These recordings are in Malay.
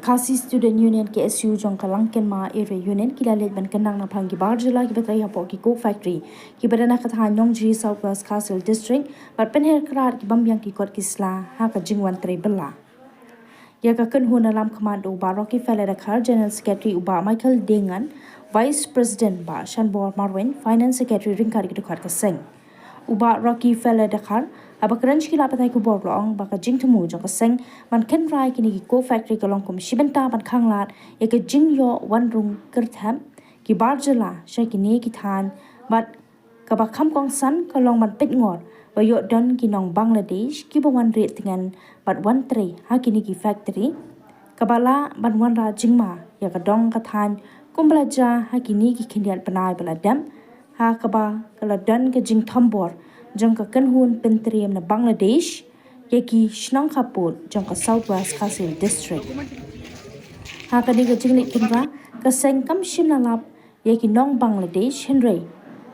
Khasi Student Union KSU jong kalangken ma area union kilalet ban kenang na phangi bar jylla ki batrai hapo ki coke factory ki badana katha Nongjri South West KSU district but pynher krad ki biang ki kot kisla Haka jingwan tre bella ya ka kan huna lam commando ba rocky fella dakhar general secretary uba Michael Dengan vice president ba Shanbor Marwin finance secretary ringkar ki dakhar ka seng uba rocky fella dakhar abakran shkila patai ko bor long baka jing thumu jong ka seng man ken rai kini ki co factory ka long kom shibenta ban khanglat ya ka jing yo wan rung kertham ki bar jylla sha kini ki than bat ka ba kham kong san ka long man pet ngor ba yo don ki nong Bangladesh ki ba wan re tingan bat wan tre ha kini ki factory kabala ban wan ra jingma ya ka dong ka than kumbla ja ha kini ki khindian panai bala dam ha ka ba kala don ka jing thambor jong ka kanhun pentriam na Bangladesh yaki shnang khapur jong ka Southwest KSU district ha ka diga jingli kinra ka seng kam shimna lap yaki nong Bangladesh henry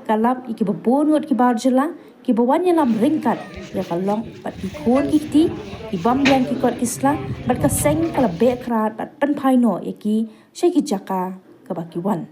kalap iki babon ngot ki bar jylla ki bawan lam ringkat ya ka long pat ki khon ki ti ki bam biang ki kot kisla bat ka seng kala be krat bat pan phaino yaki sheki jaka ka ba ki wan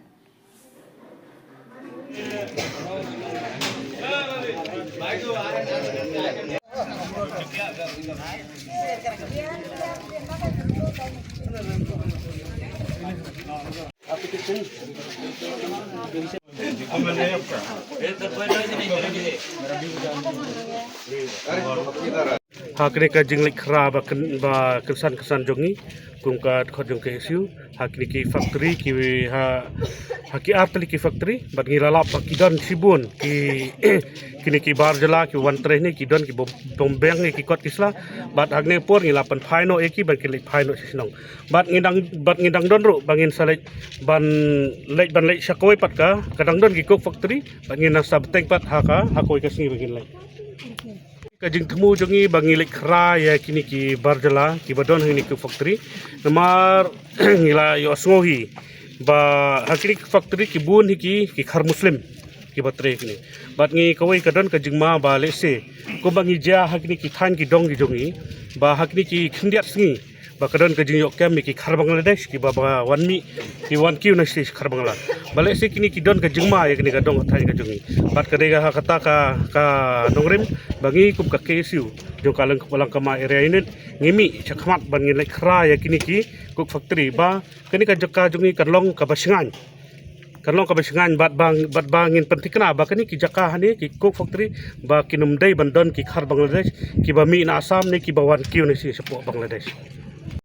Hakne ka jinglik khra ba kesan jongi kum ka khot jong KSU hakni ki factory ki haki artli ki factory bat ngi lalap ki don sibun ki kini ki bar jylla ki wan tre ni ki don ki bombeng ni ki kot kisla bat hagne por ngi lapan phaino eki ban ki lek phaino sinong bat ngidang don ru bangin salek ban lek sakoi pat ka kadang don ki coke factory bat ngi nang sabteng pat haka hakoi ka singi bangin lek kajing temu jongi bangi lek kra ya kini ki bar jylla ki badon hini ki factory namar ngila yo asngohi ba hakini ki factory ki bun hiki ki khar muslim ki batre kini bat ngi kawai kadon kajing ma ba lese ko bangi ja hakini ki than ki dong ki jongi ba hakini ki khindiat singi ba kadon kajing yo kem ki khar Bangladesh ki ba wanmi ki wan kiu na stage khar Bangla ba lese kini ki don kajing ma ya kini kadong than ka jongi bat kadega kata ka nongrim bangi kum ka KSU jo kalang kama area ini ngimi chakmat ban ngi lek khra ya kini ki coke factory ba kini ka jaka jongi karlong ka basingan bat bangin pentikna ba kini ki jaka hani ki coke factory ba kinum dai bandon ki khar Bangladesh ki ba mi na Assam ne ki ba wan kiu ne si sepo Bangladesh